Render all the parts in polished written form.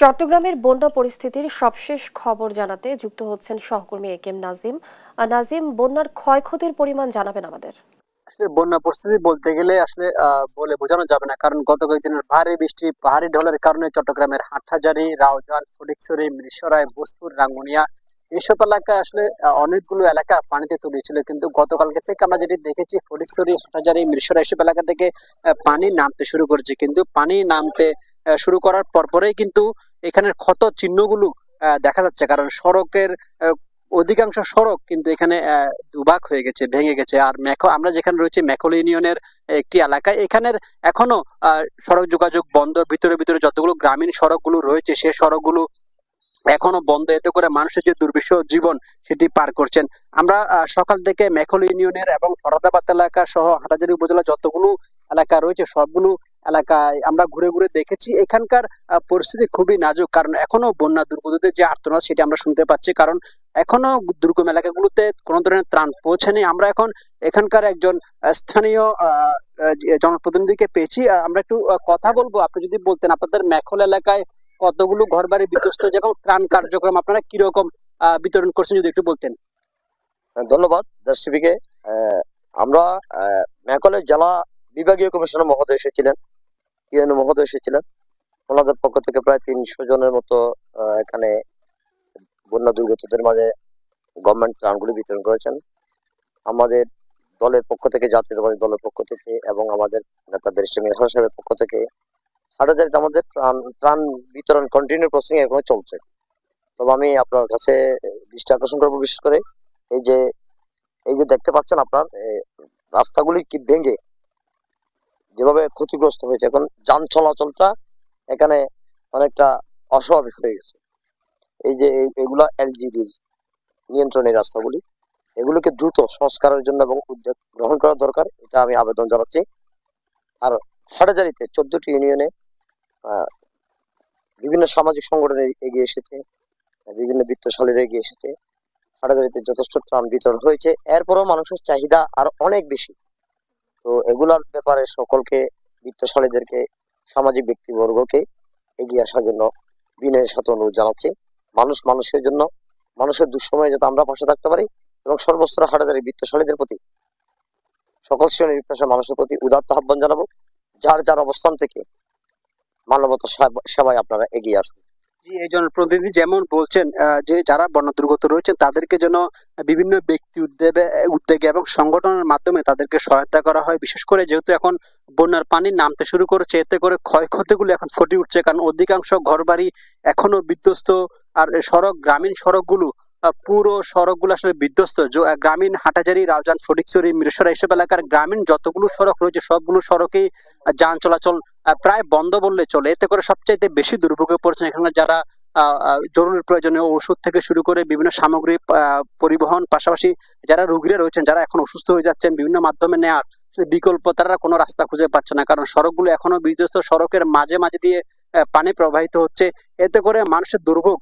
চট্টগ্রামের বন্যা পরিস্থিতির সবশেষ খবর জানাতে যুক্ত হচ্ছেন সহকর্মী একেম নাজিম। নাজিম, বন্যার ক্ষয়ক্ষতির পরিমাণ জানাবেন আমাদের। আসলে বন্যা পরিস্থিতি বলতে গেলে আসলে বলে বোঝানো যাবে না, কারণ গত কয়েকদিনের ভারী বৃষ্টি, পাহাড়ি ঢলের কারণে চট্টগ্রামের হাটহাজারী, রাউজান, ফটিকছড়ি, মিরসরাই, বস্তুর, রাঙ্গুনিয়া এইসব এলাকায় আসলে অনেকগুলো এলাকা পানিতে তলিয়েছিল। কিন্তু গতকালকে থেকে আমরা যেটি দেখেছি, ফটিকছড়ি, হাটহাজারী, মিরসরাই এইসব এলাকা থেকে পানি নামতে শুরু করেছে। কিন্তু পানি নামতে শুরু করার পরপরেই কিন্তু এখানের ক্ষত চিহ্নগুলো দেখা যাচ্ছে, কারণ সড়কের অধিকাংশ সড়ক কিন্তু এখানে দুভাগ হয়ে গেছে, ভেঙে গেছে। আর আমরা যেখানে রয়েছে মেখল ইউনিয়নের একটি এলাকায়, এখানের এখনো সড়ক যোগাযোগ বন্ধ। ভিতরে ভিতরে যতগুলো গ্রামীণ সড়কগুলো রয়েছে সেই সড়কগুলো এখনো বন্ধ, এতে করে মানুষের যে দুর্বিষহ জীবন সেটি পার করছেন। আমরা সকাল থেকে মেখল ইউনিয়নের এবং ফরাদাবাদ এলাকা সহ হাটহাজারী উপজেলা যতগুলো এলাকা রয়েছে সবগুলো এলাকায় আমরা ঘুরে ঘুরে দেখেছি। এখানকার পরিস্থিতি খুবই নাজুক, কারণ এখনো বন্যা দুর্গতদের যে আর্তনাদ সেটি আমরা শুনতে পাচ্ছি, কারণ এখনো দুর্গম এলাকাগুলোতে কোনো ধরনের ত্রাণ পৌঁছায়নি। আমরা এখন এখানকার একজন স্থানীয় জনপ্রতিনিধিকে পেয়েছি, আমরা একটু কথা বলবো। আপনি যদি বলতেন আপনাদের মেখল এলাকায় কতগুলো ঘর বাড়ি বিধ্বস্ত এবং ত্রাণ কার্যক্রম আপনারা কিরকম বিতরণ করছেন যদি একটু বলতেন। ধন্যবাদ দেশ টিভিকে। আমরা মেকলের জেলা বিভাগীয় কমিশনার মহোদয় এসেছিলেন, ইউএনও মহোদয় এসেছিলেন। ওনাদের পক্ষ থেকে প্রায় 300 জনের মতো এখানে বন্যা দুর্গতদের মাঝে গভর্নমেন্ট ত্রাণগুলি বিতরণ করেছেন। আমাদের দলের পক্ষ থেকে, জাতীয়তাবাদী দলের পক্ষ থেকে এবং আমাদের নেতাদের সাহেবের পক্ষ থেকে হাটহাজারীতে আমাদের ত্রাণ বিতরণ কন্টিনিউ প্রসেসিং এখনো চলছে। তবে আমি আপনার কাছে দৃষ্টি আকর্ষণ করবো বিশেষ করে এই যে দেখতে পাচ্ছেন আপনার রাস্তাগুলি কি ভেঙে যেভাবে ক্ষতিগ্রস্ত হয়েছে, এখন যান চলাচলটা এখানে অনেকটা অস্বাভাবিক হয়ে গেছে। এই যে এগুলা এলজিডির নিয়ন্ত্রণের রাস্তাগুলি, এগুলোকে দ্রুত সংস্কারের জন্য এবং উদ্যোগ গ্রহণ করা দরকার, এটা আমি আবেদন জানাচ্ছি। আর হাটহাজারীতে 14টি ইউনিয়নে বিভিন্ন সামাজিক সংগঠনে এগিয়ে এসেছে, বিভিন্ন বিত্তশালীরা এগিয়ে এসেছে। হাটহাজারীতে যথেষ্ট ত্রাণ বিতরণ হয়েছে, এরপরও মানুষের চাহিদা আর অনেক বেশি। তো এগুলার ব্যাপারে সকলকে, বিত্তশালীদেরকে, সামাজিক ব্যক্তিবর্গকে এগিয়ে আসার জন্য বিনয়ের সাথে অনুরোধ জানাচ্ছি। মানুষের জন্য, মানুষের দুঃসময়ে যাতে আমরা পাশে থাকতে পারি এবং সর্বস্তরে হাটহাজারী বিত্তশালীদের প্রতি, সকল শ্রেণীর পেশার মানুষের প্রতি উদাত্ত আহ্বান জানাবো, যার যার অবস্থান থেকে মানবতা সেবায় আপনারা এগিয়ে আসুন। জি, এই জনপ্রতিনিধি যেমন বলছেন যে যারা বন্যা দুর্গত রয়েছেন তাদেরকে যেন বিভিন্ন ব্যক্তি উদ্যোগে এবং সংগঠনের মাধ্যমে তাদেরকে সহায়তা করা হয়। বিশেষ করে যেহেতু এখন বন্যার পানি নামতে শুরু করেছে, এতে করে ক্ষয়ক্ষতিগুলো এখন ফুটে উঠছে, কারণ অধিকাংশ ঘরবাড়ি এখনো বিধ্বস্ত। আর গ্রামীণ সড়কগুলো, পুরো সড়কগুলো আসলে বিধ্বস্ত। গ্রামীণ হাটহাজারী, রাউজান, ফটিকছড়ি, মিরসরাই এইসব এলাকার গ্রামীণ যতগুলো সড়ক রয়েছে সবগুলো সড়কেই যান চলাচল প্রায় বন্ধ বললে চলে। এতে করে সবচাইতে বেশি দুর্ভোগে পড়ছেন এখানে যারা জরুরি প্রয়োজনীয় ওষুধ থেকে শুরু করে বিভিন্ন সামগ্রী পরিবহন, পাশাপাশি যারা রোগীরা রয়েছেন, যারা এখন অসুস্থ হয়ে যাচ্ছেন, বিভিন্ন মাধ্যমে নেওয়ার বিকল্প তারা কোনো রাস্তা খুঁজে পাচ্ছে না, কারণ সড়কগুলো এখনো বিধ্বস্ত। সড়কের মাঝে মাঝে দিয়ে পানি প্রবাহিত হচ্ছে, এতে করে মানুষের দুর্ভোগ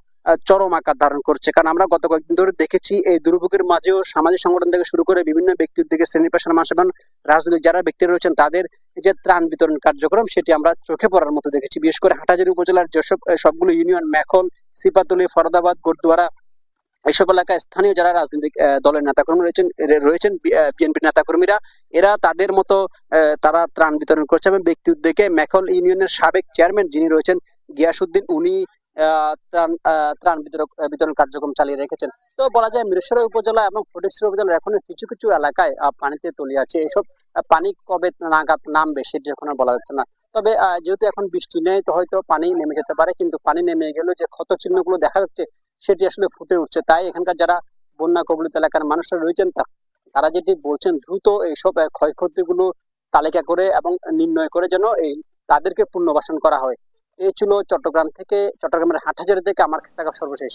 চরম আকার ধারণ করছে। কারণ আমরা গত কয়েকদিন ধরে দেখেছি এই দুর্ভোগের মাঝেও সামাজিক সংগঠন থেকে শুরু করে বিভিন্ন ব্যক্তির দিকে, শ্রেণী পেশার মানুষ এবং রাজনৈতিক যারা ব্যক্তি রয়েছেন তাদের যে ত্রাণ বিতরণ কার্যক্রম সেটি আমরা চোখে পড়ার মতো দেখেছি। বিশেষ করে হাটহাজারী উপজেলার যেসব সবগুলো ইউনিয়ন, মেখল, সিপাতলী, ফরদাবাদ, গোরদুয়ারা এইসব এলাকায় স্থানীয় যারা রাজনৈতিক দলের নেতাকর্মী রয়েছেন বিএনপি নেতাকর্মীরা, এরা তাদের মতো তারা ত্রাণ বিতরণ করছে। এবং ব্যক্তি উদ্যোগে মেখল ইউনিয়নের সাবেক চেয়ারম্যান যিনি রয়েছেন গিয়াসউদ্দিন, উনি ত্রাণ বিতরণ কার্যক্রম চালিয়ে রেখেছেন। তো বলা যায় মিরসরাই উপজেলা এবং ফটিকছড়ি উপজেলার এখন কিছু কিছু এলাকায় পানিতে তলিয়ে আছে। এসব পানি কবে নাগাদ নামবে সেটি এখন আর বলা যাচ্ছে না। তবে যেহেতু এখন বৃষ্টি নেই, তো হয়তো পানি নেমে যেতে পারে, কিন্তু পানি নেমে গেলেও যে ক্ষত চিহ্নগুলো দেখা যাচ্ছে সেটি আসলে ফুটে উঠছে। তাই এখানকার যারা বন্যা কবলিত এলাকার মানুষরা রয়েছেন তারা যেটি বলছেন, দ্রুত এইসব ক্ষয়ক্ষতিগুলো তালিকা করে এবং নির্ণয় করে যেন তাদেরকে পুনর্বাসন করা হয়। এই ছিল চট্টগ্রামের হাটহাজারী থেকে আমার কাছে থাকা সর্বশেষ।